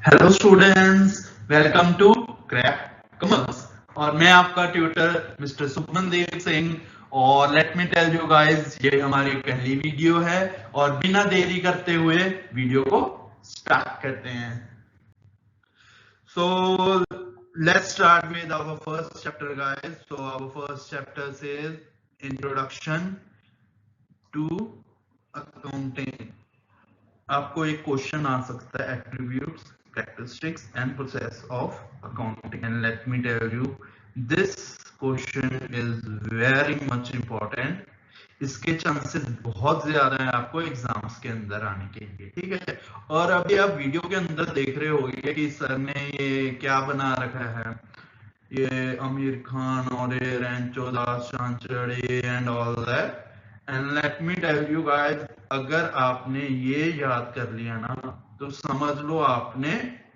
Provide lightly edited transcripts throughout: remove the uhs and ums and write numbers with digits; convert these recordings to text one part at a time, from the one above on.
Hello students, welcome to crack commerce. और मैं आपका ट्यूटर मिस्टर सुखमन देव सिंह। और let me tell you guys, ये हमारी पहली वीडियो है और बिना देरी करते हुए वीडियो को स्टार्ट करते हैं। So let's start with our first chapter guys. So our first chapter says introduction to accounting. आपको एक क्वेश्चन आ सकता है, attributes, characteristics and process of accounting, and let me tell you, this question is very much important। इसके chances बहुत ज्यादा है आपको एग्जाम्स के अंदर आने के लिए, ठीक है। और अभी आप वीडियो के अंदर देख रहे होंगे कि सर ने ये क्या बना रखा है, ये आमिर खान और ये Rancho Das Chanchad and all that. And let me tell you guys, अगर आपने ये याद कर लिया ना तो समझ लो आपने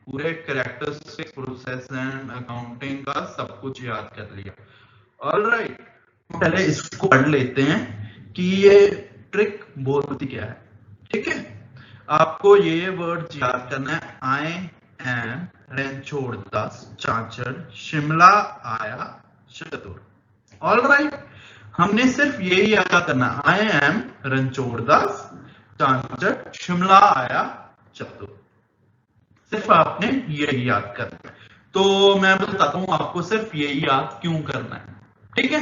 पूरे कैरेक्टरिस्टिक्स, प्रोसेस एंड अकाउंटिंग का सब कुछ याद कर लिया। ऑलराइट, पहले इसको पढ़ लेते हैं कि ये ट्रिक बोलती क्या है, ठीक है। आपको ये वर्ड याद करना है, आई एम रणछोड़ दास चांचड़ शिमला आया चतुर। ऑलराइट, हमने सिर्फ यही याद करना, आई एम रणछोड़ दास चांचड़ शिमला आया चतुर। सिर्फ आपने यही याद करना है। तो मैं बताता हूं आपको सिर्फ यही याद क्यों करना है, ठीक है।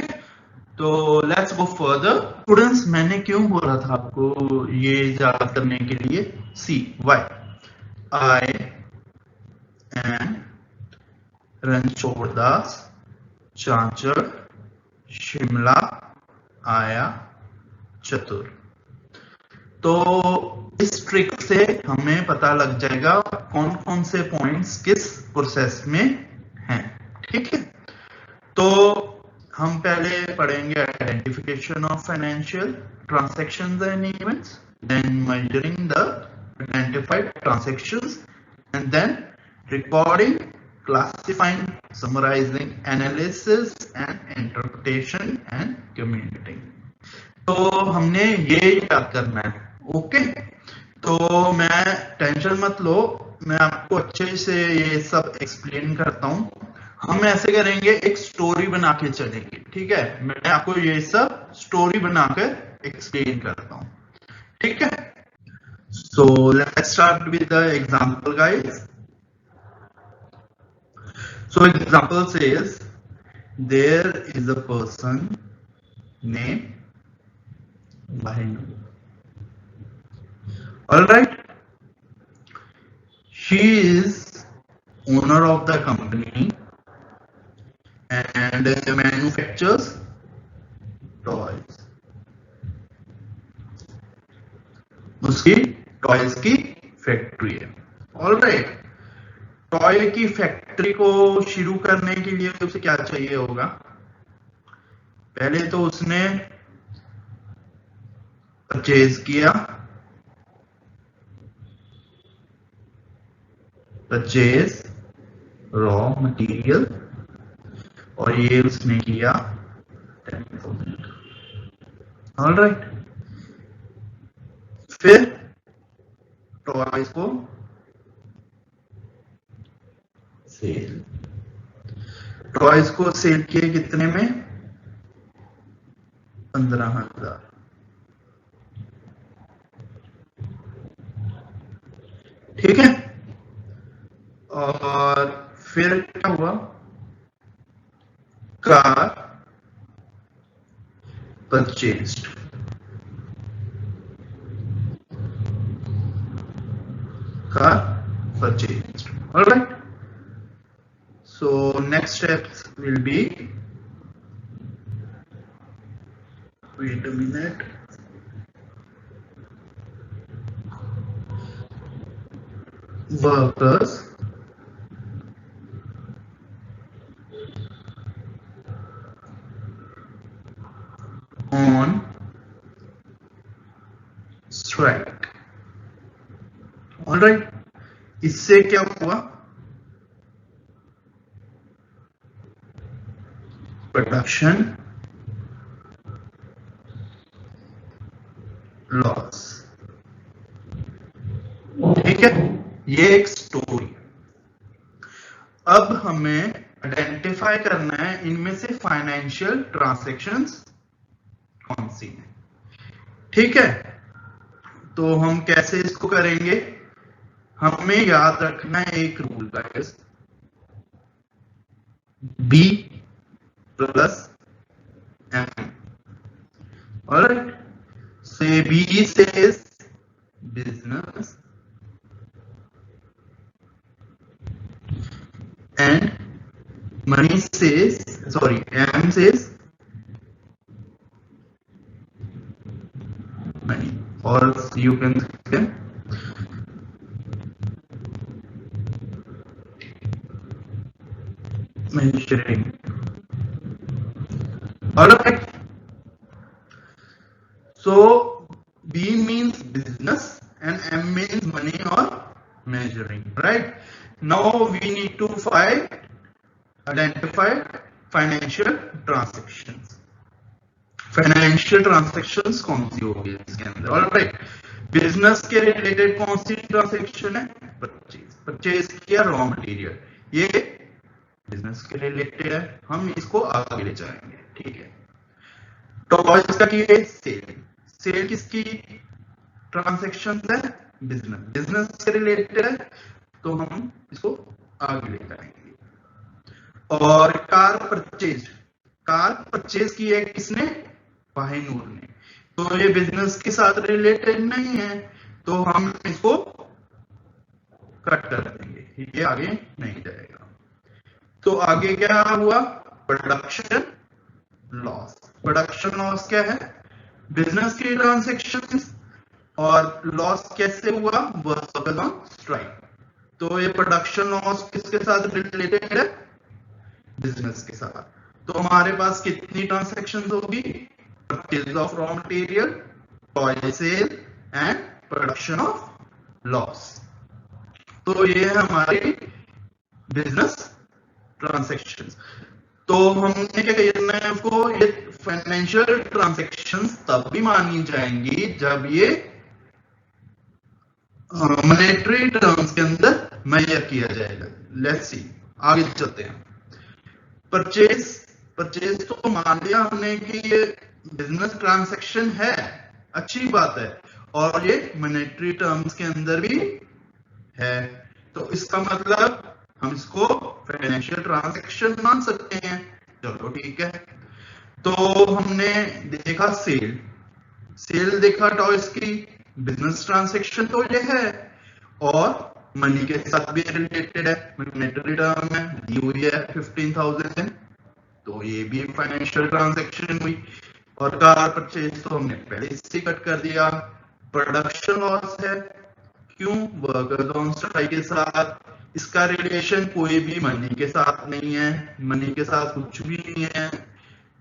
तो लेट्स गो फर्दर स्टूडेंट्स। मैंने क्यों बोला था आपको ये याद करने के लिए, सी Y I am Ranchhod Das Chanchad Shimla आया चतुर। तो इस ट्रिक से हमें पता लग जाएगा कौन कौन से पॉइंट्स किस प्रोसेस में हैं, ठीक है। तो हम पहले पढ़ेंगे identification of financial transactions and events, then measuring the identified transactions, and then recording, classifying, summarizing, analysis and interpretation and communicating. तो हमने ये याद करना है, ओके। तो मैं टेंशन मत लो, मैं आपको अच्छे से ये सब एक्सप्लेन करता हूं। हम ऐसे करेंगे, एक स्टोरी बना के चलेंगे, ठीक है। मैं आपको ये सब स्टोरी बनाकर एक्सप्लेन करता हूं, ठीक है। So let's start with the example guys. So example says there is a person name Bahenu. All right. She is owner of the company and manufactures toys. उसकी टॉयज की फैक्ट्री है। All right, toy की factory को शुरू करने के लिए उसे क्या चाहिए होगा? पहले तो उसने परचेज किया, परचेज रॉ मटेरियल, और ये उसने किया ऑल राइट। फिर टॉयज को सेल, टॉयज को सेल किए कितने में? 15,000, ठीक है। और फिर क्या हुआ? Car purchased, car purchased, all right. So next steps will be, wait a minute, workers on strike, all right. इससे क्या हुआ? प्रोडक्शन लॉस, ठीक है। ये एक स्टोरी, अब हमें आइडेंटिफाई करना है इनमें से फाइनेंशियल ट्रांजैक्शंस कौन सी है। ठीक है, तो हम कैसे इसको करेंगे, हमें याद रखना है एक rule guys, B plus M. Alright, say B says business and money says, sorry, M says money, or you can say measuring. Alright, so B means business and M means money or measuring, right? Now we need to identify financial transactions. Financial transactions कौन सी होगी इसके अंदर। Alright, business के related कौन सी transaction है, purchase किया raw material, ये business के रिलेटेड है, हम इसको आगे ले जाएंगे। ठीक है, टॉयज का की सेल, सेल किसकी ट्रांजैक्शन है, बिजनेस के रिलेटेड है, तो हम इसको आगे ले जाएंगे। और कार परचेज की है किसने, भाईनूर ने, तो ये बिजनेस के साथ रिलेटेड नहीं है, तो हम इसको कट कर देंगे, ये आगे नहीं जाएगा। तो आगे क्या हुआ, प्रोडक्शन लॉस। प्रोडक्शन लॉस क्या है, बिजनेस की ट्रांजैक्शन, और लॉस कैसे हुआ, वर्कर्स ऑन स्ट्राइक। तो ये प्रोडक्शन लॉस किसके साथ रिलेटेड है, बिजनेस के साथ। तो हमारे पास कितनी ट्रांजैक्शंस होगी, purchase of raw material, toy sale and production of loss. तो ये है हमारी बिजनेस ट्रांजैक्शंस। तो हमने क्या करना है आपको, ये फाइनेंशियल ट्रांजैक्शंस तब भी मानी जाएंगी जब ये मॉनेटरी टर्म्स के अंदर मेजर किया जाएगा। लेट्स सी, आगे चलते हैं। परचेज तो मान लिया हमने कि ये बिजनेस ट्रांजैक्शन है, अच्छी बात है, और ये मॉनेटरी टर्म्स के अंदर भी है, तो इसका मतलब हम इसको फाइनेंशियल ट्रांजैक्शन मान सकते हैं। चलो ठीक है, तो हमने देखा सेल देखा टॉयज की, बिजनेस ट्रांजैक्शन तो ये है, और मनी के साथ भी रिलेटेड है, मॉनेटरी टर्म है, दी हुई है 15,000, तो ये भी फाइनेंशियल ट्रांजैक्शन हुई। और कार परचेज तो हमने पहले इससे कट कर दिया। प्रोडक्शन लॉस है, क्यों, वर्कर्स ऑन स्ट्राइक के साथ, इसका रिलेशन कोई भी मनी के साथ नहीं है, मनी के साथ कुछ भी नहीं है,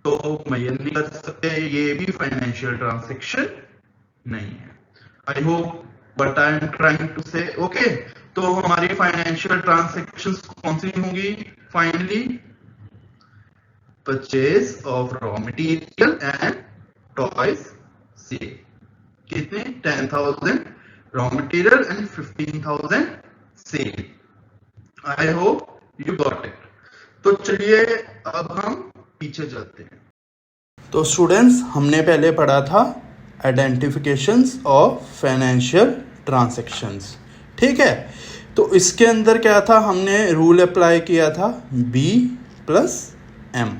तो मेजर नहीं कर सकते, ये भी फाइनेंशियल ट्रांजैक्शन नहीं है। I hope what I am trying to say, okay. तो हमारी फाइनेंशियल ट्रांजैक्शंस कौन सी होंगी, finally purchase of raw material and toys sale, कितने 10,000 raw material and 15,000 sale. I hope you got it. तो चलिए अब हम पीछे चलते हैं। तो स्टूडेंट्स, हमने पहले पढ़ा था आइडेंटिफिकेशंस ऑफ फाइनेंशियल ट्रांजैक्शंस, ठीक है। तो इसके अंदर क्या था, हमने रूल अप्लाई किया था B प्लस M,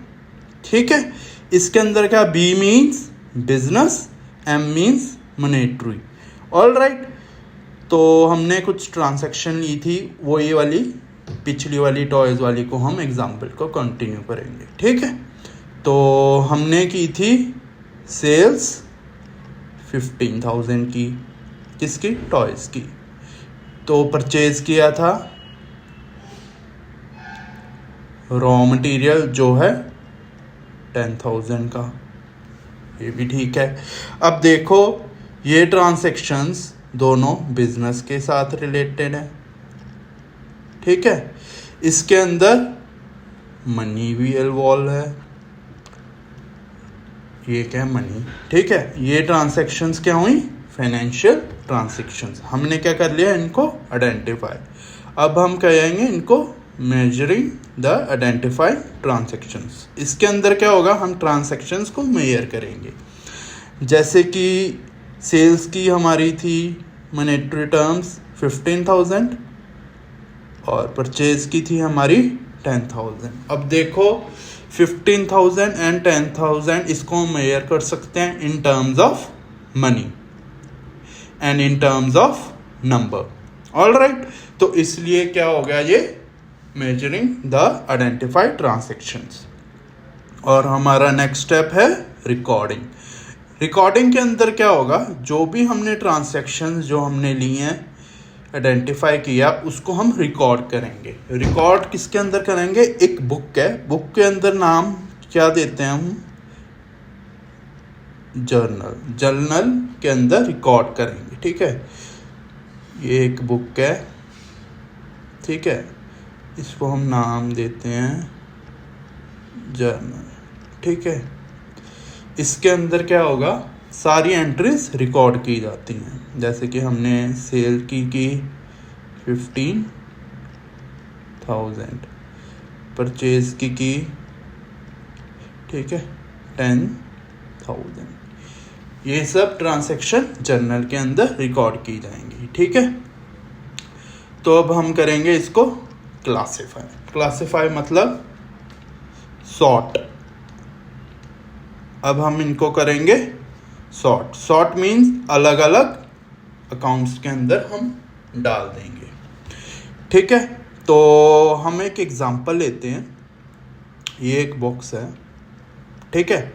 ठीक है। इसके अंदर क्या, B means business, M means monetary. All right, तो हमने कुछ ट्रांजैक्शन ली थी, वो ये वाली पिछली वाली टॉयज वाली को हम एग्जाम्पल को कंटिन्यू करेंगे, ठीक है। तो हमने की थी सेल्स 15,000 की, किसकी, टॉयज की। तो परचेज किया था रॉ मटेरियल जो है 10,000 का, ये भी ठीक है। अब देखो ये ट्रांजैक्शंस दोनों बिजनेस के साथ रिलेटेड है, ठीक है। इसके अंदर मनी भी इन्वॉल्व है, ये क्या है, मनी, ठीक है। ये ट्रांजैक्शंस क्या हुई, फाइनेंशियल ट्रांजैक्शंस। हमने क्या कर लिया, इनको आइडेंटिफाई। अब हम कहेंगे इनको मेजरिंग द आइडेंटिफाइड ट्रांजैक्शंस। इसके अंदर क्या होगा, हम ट्रांजैक्शंस को मेजर करेंगे। जैसे कि सेल्स की हमारी थी मॉनेटरी टर्म्स 15,000 और परचेज की थी हमारी 10,000। अब देखो 15,000 एंड 10,000 इसको हम मेजर कर सकते हैं इन terms of money and in terms of number. Alright, तो इसलिए क्या हो गया ये मेजरिंग द आइडेंटिफाइड ट्रांजैक्शंस। और हमारा नेक्स्ट स्टेप है रिकॉर्डिंग। रिकॉर्डिंग के अंदर क्या होगा, जो भी हमने ट्रांजैक्शंस जो हमने लिए हैं आइडेंटिफाई किया उसको हम रिकॉर्ड करेंगे। रिकॉर्ड किसके अंदर करेंगे, एक बुक है, बुक के अंदर नाम क्या देते हैं हम, जर्नल। जर्नल के अंदर रिकॉर्ड करेंगे। ठीक है, ये एक बुक है, ठीक है, इसको हम नाम देते हैं जर्नल। ठीक है, इसके अंदर क्या होगा, सारी एंट्रीज रिकॉर्ड की जाती हैं। जैसे कि हमने सेल की 15,000, परचेज की ठीक है 10,000। ये सब ट्रांजैक्शन जर्नल के अंदर रिकॉर्ड की जाएंगी। ठीक है, तो अब हम करेंगे इसको क्लासिफाई। क्लासिफाई मतलब सॉर्ट। अब हम इनको करेंगे सॉर्ट। सॉर्ट मीन्स अलग अलग अकाउंट्स के अंदर हम डाल देंगे। ठीक है, तो हम एक एग्जांपल लेते हैं। ये एक बॉक्स है, ठीक है,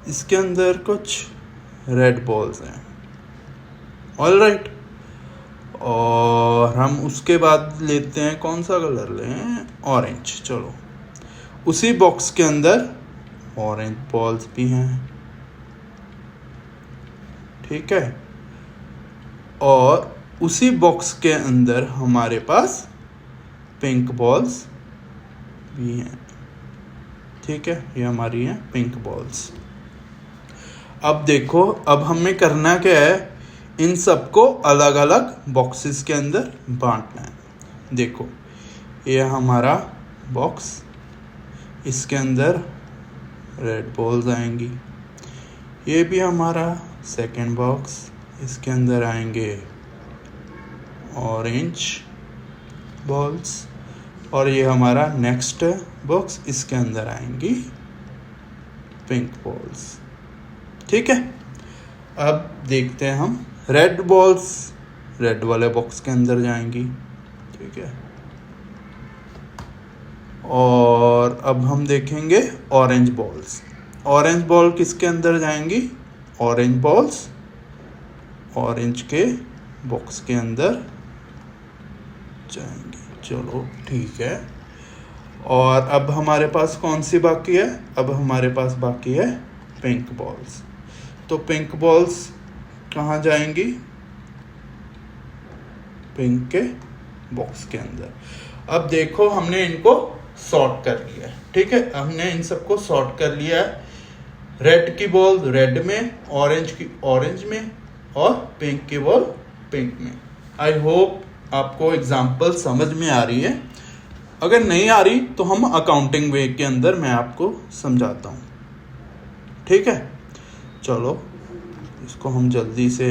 इसके अंदर कुछ रेड बॉल्स हैं। ऑलराइट, और हम उसके बाद लेते हैं कौन सा कलर लें, ऑरेंज। चलो, उसी बॉक्स के अंदर ऑरेंज बॉल्स भी हैं। ठीक है, और उसी बॉक्स के अंदर हमारे पास पिंक बॉल्स भी हैं। ठीक है, ये हमारी हैं पिंक बॉल्स। अब देखो, अब हमें करना क्या है, इन सबको अलग अलग बॉक्सेस के अंदर बांटना है। देखो, ये हमारा बॉक्स, इसके अंदर रेड बॉल्स आएंगी। ये भी हमारा सेकंड बॉक्स, इसके अंदर आएंगे ऑरेंज बॉल्स। और ये हमारा नेक्स्ट बॉक्स, इसके अंदर आएंगी पिंक बॉल्स। ठीक है, अब देखते हैं हम रेड बॉल्स रेड वाले बॉक्स के अंदर जाएंगी। ठीक है, और अब हम देखेंगे ऑरेंज बॉल्स। ऑरेंज बॉल किसके अंदर जाएंगी, ऑरेंज बॉल्स ऑरेंज के बॉक्स के अंदर जाएंगी। चलो ठीक है, और अब हमारे पास कौन सी बाकी है, अब हमारे पास बाकी है पिंक बॉल्स। तो पिंक बॉल्स कहाँ जाएंगी, पिंक के बॉक्स के अंदर। अब देखो, हमने इनको सॉर्ट कर लिया है। ठीक है, हमने इन सबको सॉर्ट कर लिया है। रेड की बॉल रेड में, ऑरेंज की ऑरेंज में, और पिंक की बॉल पिंक में। आई होप आपको एग्जाम्पल समझ में आ रही है। अगर नहीं आ रही तो हम अकाउंटिंग वे के अंदर मैं आपको समझाता हूँ। ठीक है, चलो इसको हम जल्दी से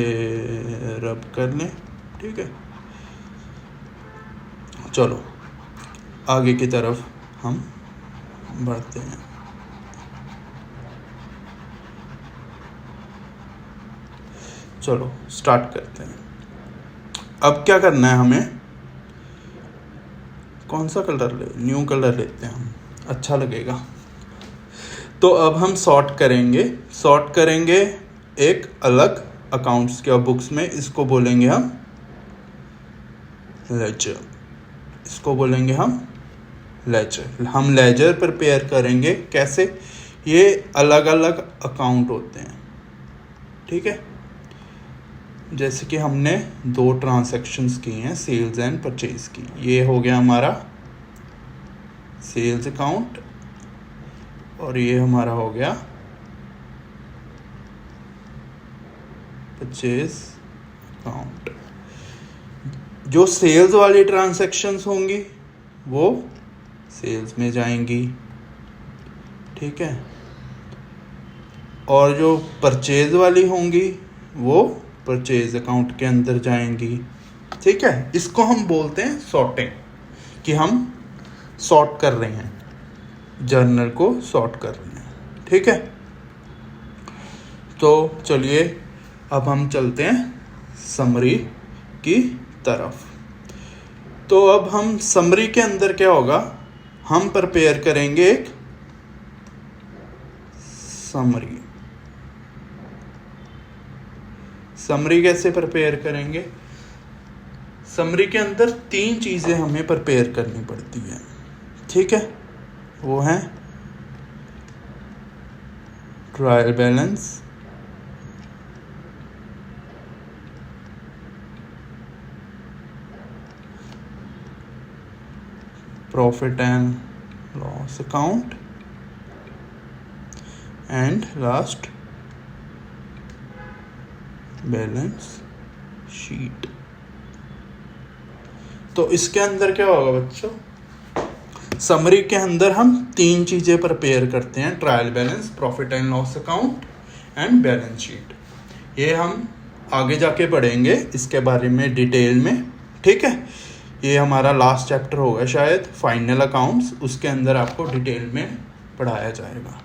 रब कर लें। ठीक है, चलो आगे की तरफ हम बढ़ते हैं। चलो स्टार्ट करते हैं। अब क्या करना है हमें, कौन सा कलर ले, न्यू कलर लेते हैं हम, अच्छा लगेगा। तो अब हम सॉर्ट करेंगे एक अलग अकाउंट्स के बुक्स में। इसको बोलेंगे हम लेजर, इसको बोलेंगे हम लेजर। हम लेजर प्रिपेयर करेंगे। कैसे, ये अलग अलग अकाउंट होते हैं। ठीक है, जैसे कि हमने 2 ट्रांजैक्शंस की हैं, सेल्स एंड परचेज की। ये हो गया हमारा सेल्स अकाउंट, और ये हमारा हो गया परचेज अकाउंट। जो सेल्स वाली ट्रांजैक्शंस होंगी वो सेल्स में जाएंगी, ठीक है। और जो परचेज वाली होंगी वो परचेज अकाउंट के अंदर जाएंगी, ठीक है। इसको हम बोलते हैं सॉर्टिंग, कि हम सॉर्ट कर रहे हैं, जर्नल को सॉर्ट कर रहे हैं, ठीक है। तो चलिए अब हम चलते हैं समरी की तरफ। तो अब हम समरी के अंदर क्या होगा, हम प्रिपेयर करेंगे एक समरी। समरी कैसे प्रिपेयर करेंगे? समरी के अंदर 3 चीजें हमें प्रिपेयर करनी पड़ती है, ठीक है। वो है trial balance, profit and loss account, and last balance sheet. तो इसके अंदर क्या होगा बच्चों, समरी के अंदर हम 3 चीजें प्रिपेयर करते हैं, trial balance, profit and loss account and balance sheet. ये हम आगे जाके पढ़ेंगे इसके बारे में डिटेल में, ठीक है। ये हमारा लास्ट चैप्टर होगा शायद, फाइनल अकाउंट्स, उसके अंदर आपको डिटेल में पढ़ाया जाएगा,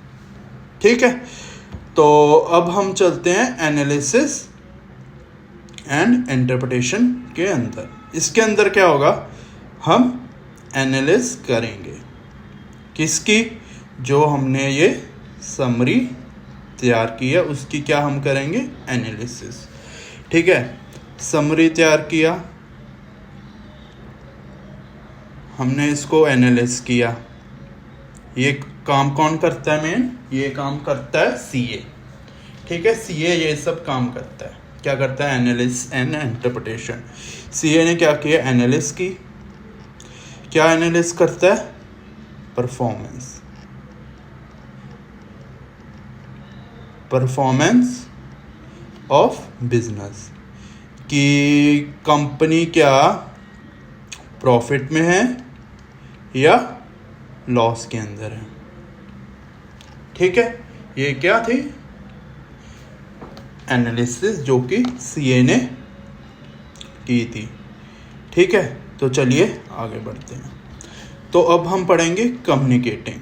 ठीक है। तो अब हम चलते हैं एनालिसिस एंड इंटरप्रिटेशन के अंदर। इसके अंदर क्या होगा, हम एनालिस करेंगे किसकी, जो हमने ये समरी तैयार की है उसकी क्या हम करेंगे, एनालिसिस, ठीक है। समरी तैयार किया हमने, इसको एनालिस किया। ये काम कौन करता है मेन, ये काम करता है सीए, ठीक है। सीए ये सब काम करता है, क्या करता है, एनालिस एंड इंटरप्रिटेशन। सीए ने क्या किया, एनालिस की। क्या एनालिस करता है, परफॉर्मेंस ऑफ बिजनेस, कि कंपनी क्या प्रॉफिट में है या लॉस के अंदर है, ठीक है। ये क्या थी, एनालिसिस जो कि सीए ने की थी, ठीक है। तो चलिए आगे बढ़ते हैं। तो अब हम पढ़ेंगे कम्युनिकेटिंग।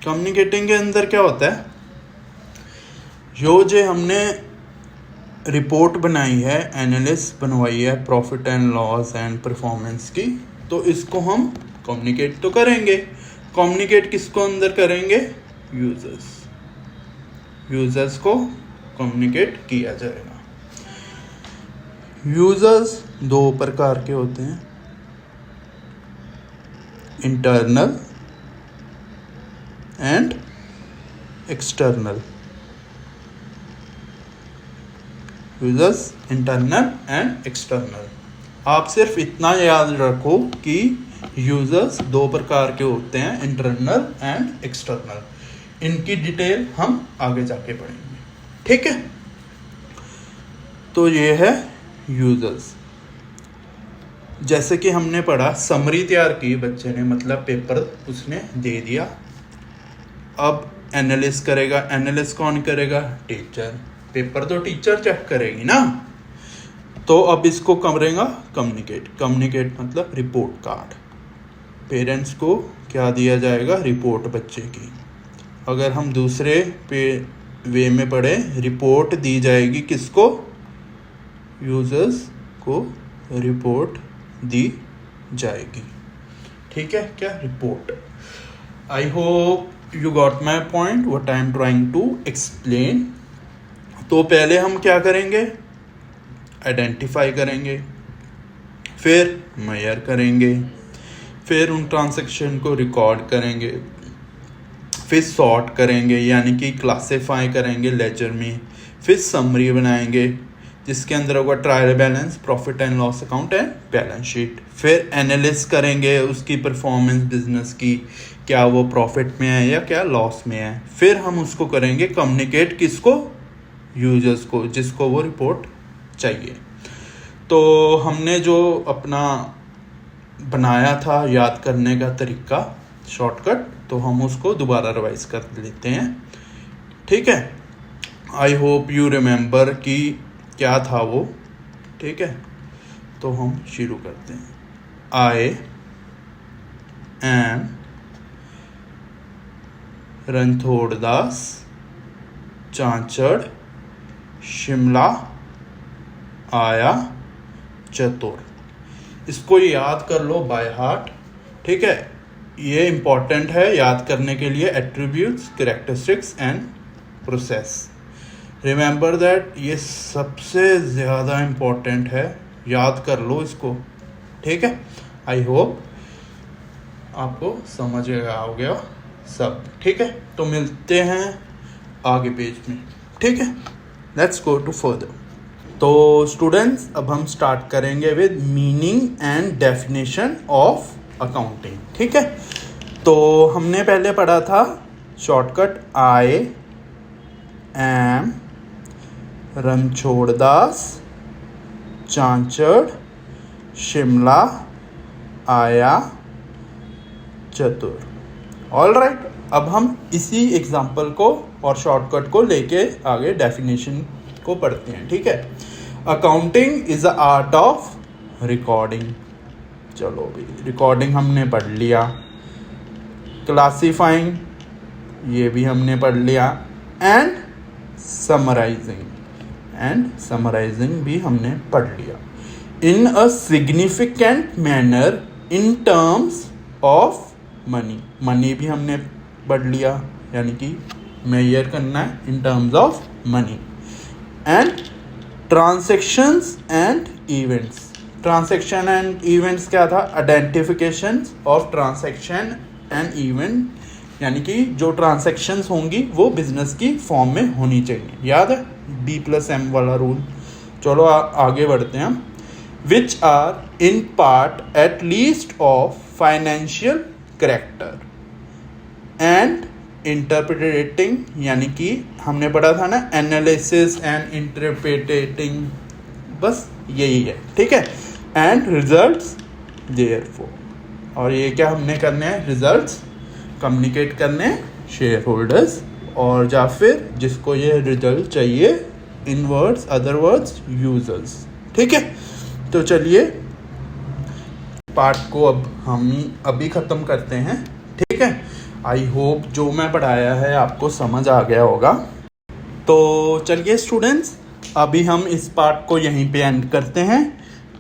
कम्युनिकेटिंग के अंदर क्या होता है, जो हमने रिपोर्ट बनाई है, एनालिस बनवाई है profit and loss and performance की, तो इसको हम कम्युनिकेट तो करेंगे। कम्युनिकेट किसको अंदर करेंगे, यूजर्स को कम्युनिकेट किया जाएगा। यूजर्स 2 प्रकार के होते हैं, internal and external. Users internal and external. आप सिर्फ इतना याद रखो कि यूजर्स 2 प्रकार के होते हैं, इंटरनल एंड एक्सटर्नल। इनकी डिटेल हम आगे जाके पढ़ेंगे, ठीक है। तो ये है यूजर्स। जैसे कि हमने पढ़ा, समरी तैयार की बच्चे ने, मतलब पेपर उसने दे दिया। अब एनालिस करेगा, एनालिस कौन करेगा, टीचर। पेपर तो टीचर चेक करेगी ना। तो अब इसको करेगा कम्युनिकेट मतलब रिपोर्ट कार्ड। पेरेंट्स को क्या दिया जाएगा, रिपोर्ट बच्चे की। अगर हम दूसरे वे में पढ़े, रिपोर्ट दी जाएगी किसको, यूजर्स को रिपोर्ट दी जाएगी, ठीक है। क्या, report. I hope you got my point, what I am trying to explain. तो पहले हम क्या करेंगे, आइडेंटिफाई करेंगे, फिर मेजर करेंगे, फिर उन ट्रांजैक्शन को रिकॉर्ड करेंगे, फिर सॉर्ट करेंगे यानी कि क्लासिफाई करेंगे लेजर में, फिर समरी बनाएंगे जिसके अंदर होगा trial balance, profit and loss account and balance sheet. फिर एनालिस करेंगे उसकी परफॉर्मेंस बिजनेस की, क्या वो प्रॉफिट में है या क्या लॉस में है। फिर हम उसको करेंगे कम्युनिकेट किसको, यूजर्स को, जिसको वो रिपोर्ट चाहिए। तो हमने जो अपना बनाया था याद करने का तरीका, शॉर्टकट, तो हम उसको दोबारा रिवाइज कर लेते हैं। ठीक है, आई होप यू रिमेम्बर कि क्या था वो। ठीक है, तो हम शुरू करते हैं। आई एम रणथोड़दास चांचड़ शिमला आया चतुर। इसको याद कर लो बाय हार्ट। ठीक है, ये इंपॉर्टेंट है याद करने के लिए। Attributes, characteristics and process, remember that, ये सबसे ज़्यादा इम्पोर्टेंट है, याद कर लो इसको। ठीक है, आई होप आपको समझ आ गया सब। ठीक है, तो मिलते हैं आगे पेज में। ठीक है, लेट्स गो टू फर्दर। तो स्टूडेंट्स, अब हम स्टार्ट करेंगे with meaning and definition of accounting. ठीक है, तो हमने पहले पढ़ा था shortcut I am Ranchhoddas Chanchad Shimla आया चतुर। ऑल राइट, अब हम इसी एग्जाम्पल को और शॉर्टकट को लेके आगे डेफिनेशन को पढ़ते हैं। ठीक है, accounting is a art of recording. चलो भाई, रिकॉर्डिंग हमने पढ़ लिया। क्लासिफाइंग, ये भी हमने पढ़ लिया। एंड समराइजिंग भी हमने पढ़ लिया। In a significant manner in terms of money भी हमने पढ़ लिया, यानी कि मेजर करना है in terms of money. And transactions and events. Transaction and events क्या था? Identification of transaction and event, यानी कि जो ट्रांजैक्शंस होंगी वो बिजनेस की फॉर्म में होनी चाहिए। याद है B+M वाला रूल। चलो आगे बढ़ते हैं हम। Which are in part at least of financial character and interpreting, यानी कि हमने पढ़ा था ना एनालिसिस एंड इंटरप्रेटिंग, बस यही है। ठीक है, एंड रिजल्ट्स देयरफॉर, और ये क्या हमने करने हैं? रिजल्ट्स कम्युनिकेट करने शेयर होल्डर्स और या फिर जिसको ये रिजल्ट चाहिए इन वर्ड्स, अदर वर्ड्स यूजर्स। ठीक है, तो चलिए पार्ट को अब हम अभी ख़त्म करते हैं। ठीक है, आई होप जो मैं पढ़ाया है आपको समझ आ गया होगा। तो चलिए स्टूडेंट्स, अभी हम इस पार्ट को यहीं पे एंड करते हैं।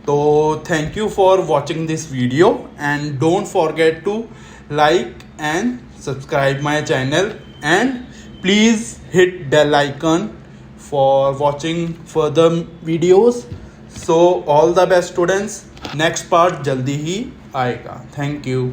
तो thank you for watching this video and don't forget to like and subscribe my channel and please hit bell icon for watching further videos. So all the best students, next part जल्दी ही आएगा। Thank you.